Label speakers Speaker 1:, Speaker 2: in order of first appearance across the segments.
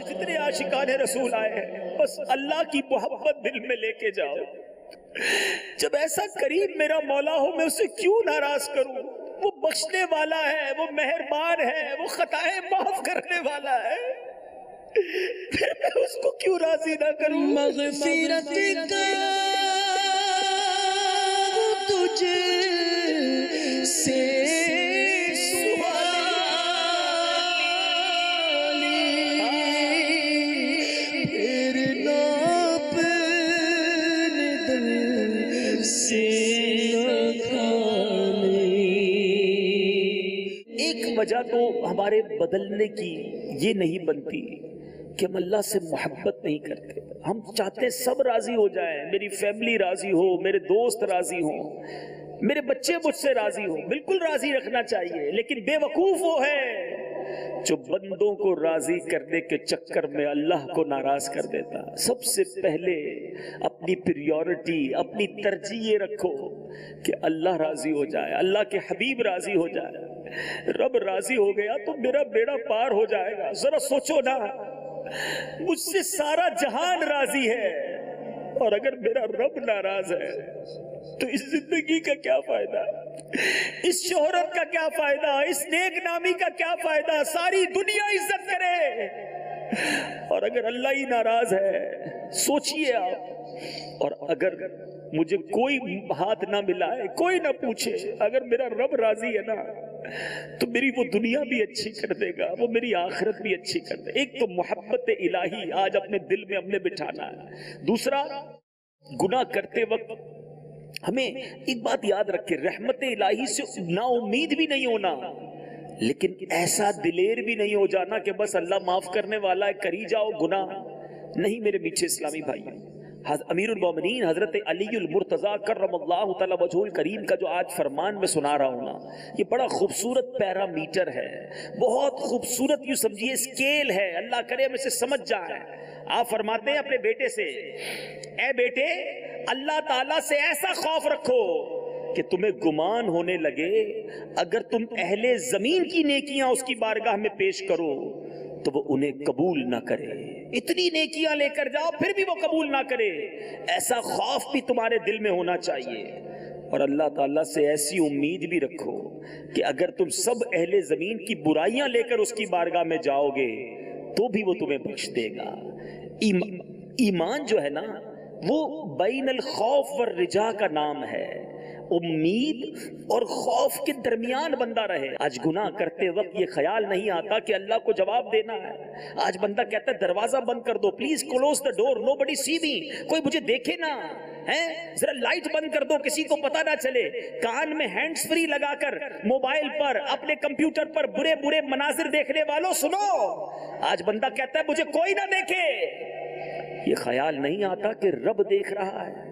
Speaker 1: کتنے عاشقان رسول آئے ہیں، بس اللہ کی محبت دل میں لے کے جاؤ۔ جب ایسا کریم میرا مولا ہو میں اسے کیوں ناراض کروں؟ وہ بخشنے والا ہے، وہ مہربان ہے، وہ خطائیں معاف کرنے والا ہے، پھر میں اس کو کیوں راضی نہ کروں؟
Speaker 2: مغفرت کا تجھ سے
Speaker 1: وجہ تو ہمارے بدلنے کی یہ نہیں بنتی کہ ہم اللہ سے محبت نہیں کرتے۔ ہم چاہتے سب راضی ہو جائیں، میری فیملی راضی ہو، میرے دوست راضی ہوں، میرے بچے مجھ سے راضی ہوں، بالکل راضی رکھنا چاہیے، لیکن بے وقوف وہ ہے جو بندوں کو راضی کرنے کے چکر میں اللہ کو ناراض کر دیتا۔ سب سے پہلے اپنی پریورٹی، اپنی ترجیح یہ رکھو کہ اللہ راضی ہو جائے، اللہ کے حبیب راضی ہو جائے۔ رب راضی ہو گیا تو میرا بیڑا پار ہو جائے گا۔ ذرا سوچو نا، مجھ سے سارا جہان راضی ہے، اور اگر میرا رب ناراض ہے تو اس زندگی کا کیا فائدہ، اس شہرت کا کیا فائدہ، اس نیک نامی کا کیا فائدہ؟ ساری دنیا عزت کرے اور اگر اللہ ہی ناراض ہے، سوچئے آپ۔ اور اگر مجھے کوئی ہاتھ نہ ملائے، کوئی نہ پوچھے، اگر میرا رب راضی ہے نا تو میری وہ دنیا بھی اچھی کر دے گا، وہ میری آخرت بھی اچھی کر دے گا۔ ایک تو محبت الہی آج اپنے دل میں ہم نے بٹھانا ہے۔ دوسرا، گناہ کرتے وقت ہمیں ایک بات یاد رکھے، رحمت الہی سے نا امید بھی نہیں ہونا، لیکن ایسا دلیر بھی نہیں ہو جانا کہ بس اللہ معاف کرنے والا ہے، کری جاؤ گناہ نہیں۔ میرے میٹھے اسلامی بھائی، امیر المومنین حضرت علی المرتضیٰ کرم اللہ تعالی وجہہ الکریم کا جو آج فرمان میں سنا رہا ہوں نا، یہ بڑا خوبصورت پیرامیٹر ہے، بہت خوبصورت یوں سمجھیے اسکیل ہے، اللہ کرے ہم اسے سمجھ جائیں۔ آپ فرماتے ہیں اپنے بیٹے سے، اے بیٹے اللہ تعالیٰ سے ایسا خوف رکھو کہ تمہیں گمان ہونے لگے اگر تم اہل زمین کی نیکیاں اس کی بارگاہ میں پیش کرو تو وہ انہیں قبول نہ کرے، اتنی نیکیاں لے کر جاؤ پھر بھی وہ قبول نہ کرے، ایسا خوف بھی تمہارے دل میں ہونا چاہیے۔ اور اللہ تعالیٰ سے ایسی امید بھی رکھو کہ اگر تم سب اہل زمین کی برائیاں لے کر اس کی بارگاہ میں جاؤ گے تو بھی وہ تمہیں بخش دے گا۔ ایمان جو ہے نا وہ بین الخوف والرجاء کا نام ہے، امید اور خوف کے درمیان بندہ رہے۔ آج گناہ کرتے وقت یہ خیال نہیں آتا کہ اللہ کو جواب دینا ہے۔ آج بندہ کہتا ہے دروازہ بند کر دو، پلیز کلوز دا ڈور، نو بڈی سی می، کوئی مجھے دیکھے نا، ذرا لائٹ بند کر دو، کسی کو پتا نہ چلے۔ کان میں ہینڈز فری لگا کر موبائل پر اپنے کمپیوٹر پر برے برے مناظر دیکھنے والوں سنو، آج بندہ کہتا ہے مجھے کوئی نہ دیکھے۔ یہ خیال نہیں آتا کہ رب دیکھ رہا ہے۔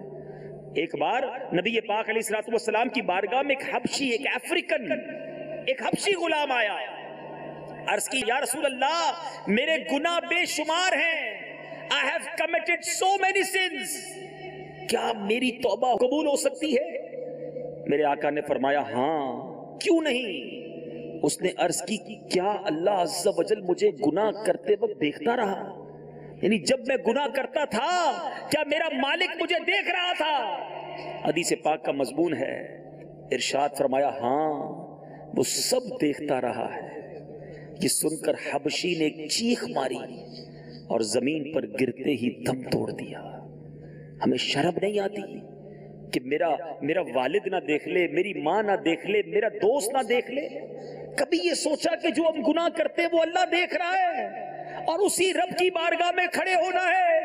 Speaker 1: ایک بار نبی پاک علیہ الصلوۃ والسلام کی بارگاہ میں ایک حبشی، ایک افریقن، ایک حبشی غلام آیا، عرض کی یا رسول اللہ میرے گناہ بے شمار ہیں، I have committed so many sins، کیا میری توبہ قبول ہو سکتی ہے؟ میرے آقا نے فرمایا ہاں، کیوں نہیں؟ اس نے عرض کی کیا اللہ عز و جل مجھے گناہ کرتے وقت دیکھتا رہا؟ یعنی جب میں گناہ کرتا تھا کیا میرا مالک مجھے دیکھ رہا تھا؟ حدیث پاک کا مضمون ہے، ارشاد فرمایا ہاں وہ سب دیکھتا رہا ہے۔ یہ سن کر حبشی نے ایک چیخ ماری اور زمین پر گرتے ہی دم توڑ دیا۔ ہمیں شرم نہیں آتی کہ میرا والد نہ دیکھ لے، میری ماں نہ دیکھ لے، میرا دوست نہ دیکھ لے؟ کبھی یہ سوچا کہ جو ہم گناہ کرتے وہ اللہ دیکھ رہا ہے اور اسی رب کی بارگاہ میں کھڑے ہونا ہے،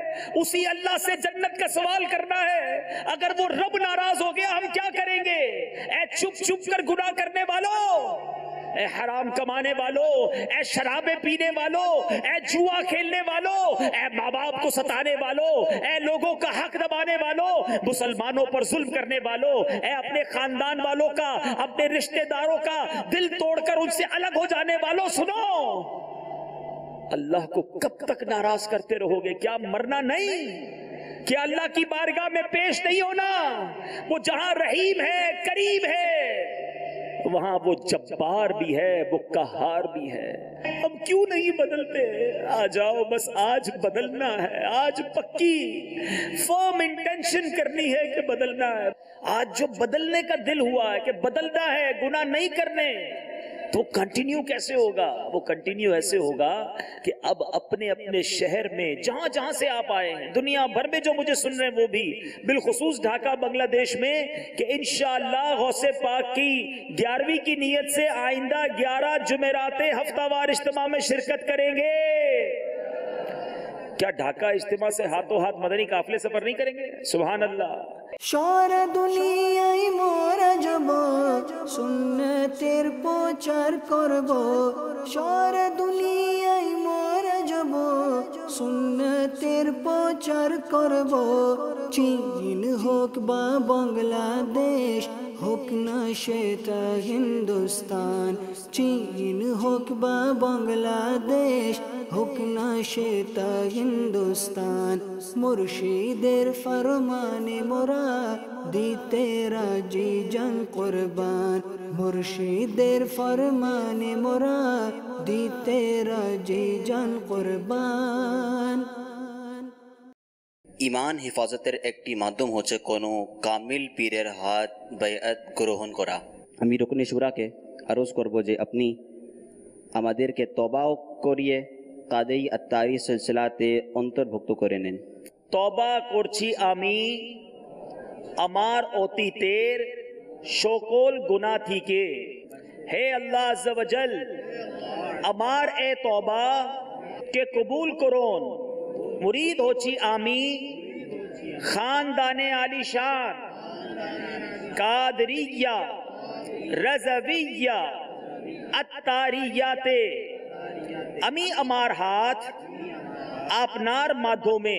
Speaker 1: اسی اللہ سے جنت کا سوال کرنا ہے؟ اگر وہ رب ناراض ہو گیا ہم کیا کریں گے؟ اے چھپ چھپ کر گناہ کرنے والوں، اے حرام کمانے والوں، اے شرابیں پینے والوں، اے جوا کھیلنے والوں، اے ماں باپ کو ستانے والوں، اے لوگوں کا حق دبانے والوں، مسلمانوں پر ظلم کرنے والوں، اے اپنے خاندان والوں کا، اپنے رشتہ داروں کا دل توڑ کر ان سے الگ ہو جانے والوں، سنو، اللہ کو کب تک ناراض کرتے رہو گے؟ کیا مرنا نہیں؟ کیا اللہ کی بارگاہ میں پیش نہیں ہونا؟ وہ جہاں رحیم ہے، کریم ہے، وہاں وہ جبار بھی ہے، وہ قہار بھی ہے۔ ہم کیوں نہیں بدلتے؟ آ جاؤ، بس آج بدلنا ہے، آج پکی فرم انٹینشن کرنی ہے کہ بدلنا ہے۔ آج جو بدلنے کا دل ہوا ہے کہ بدلنا ہے، گناہ نہیں کرنے، تو کنٹینیو کیسے ہوگا؟ وہ کنٹینیو ایسے ہوگا کہ اب اپنے اپنے شہر میں جہاں جہاں سے آپ آئے ہیں، دنیا بھر میں جو مجھے سن رہے ہیں وہ بھی، بالخصوص ڈھاکہ بنگلہ دیش میں، کہ انشاءاللہ غوث پاک کی 11ویں کی نیت سے آئندہ 11 جمعرات ہفتہ وار اجتماع میں شرکت کریں گے۔ کیا ڈھاکہ اجتماع سے ہاتھوں ہاتھ مدنی قافلے سفر نہیں کریں گے؟ سبحان اللہ۔
Speaker 2: شور দুনিয়ায় মোরা যাব সুন্নতের প্রচার করব শোর দুনিয়ায় মোরা যাব সুন্নতের প্রচার করব চীন হোক বা বাংলাদেশ হোক না সেটা হিন্দুস্তান চীন হোক বা বাংলাদেশ হোক না সেটা হিন্দুস্তান মুর্শিদের ফরমানে মোরা দিতে রাজি জান কুরবান মুর্শিদের ফরমানে মোরা দিতে রাজি জান কুরবান।
Speaker 3: ইমান হেফাজতের একটি মাধ্যম হচ্ছে কোনো কামিল পীরের হাত বাইআত গ্রহণ করা। আমি রুকনে শুরাকে আরজ করব যে আপনি আমাদেরকে তওবা করিয়ে কাদেই আত্তারি সিলসিলাতে অন্তর্ভুক্ত করে নেন।
Speaker 1: তওবা করছি আমি আমার অতীতের সকল গুনাহ থেকে। হে আল্লাহ আজ্জা ওয়াজাল, আমার এ তওবা কে কবুল করুন। মুরিদ হচ্ছি আমি খানদানে আলিশান কাদরিয়া রাজাবিয়া আত্তারিয়াতে। আমি আমার হাত আপনার মাধ্যমে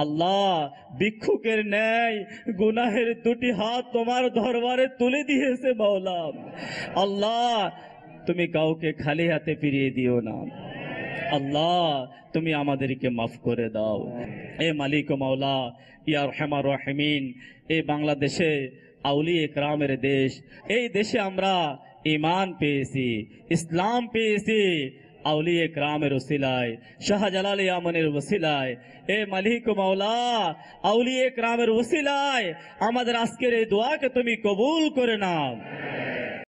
Speaker 4: আল্লাহ ভিক্ষুকের ন্যায় গুনাহের দুটি হাত তোমার দরবারে তুলে দিয়েছে মাওলা। আল্লাহ তুমি কাউকে খালি হাতে ফিরিয়ে দিও না। আল্লাহ তুমি আমাদেরকে মাফ করে দাও। এ মালিক ও মাওলা, ইয়া রহমান রহিমিন, এই বাংলাদেশে আউলিয়া ইকরামের দেশ, এই দেশে আমরা ঈমান পেয়েছি, ইসলাম পেয়েছি আউলিয়া ইকরামের ওসিলায়, শাহজালাল ইয়ামানের ওসিলায়। এ মালিক ও মাওলা, আউলিয়া ইকরামের ওসিলায় আমাদের আজকের এই দোয়াকে তুমি কবুল করে নাও।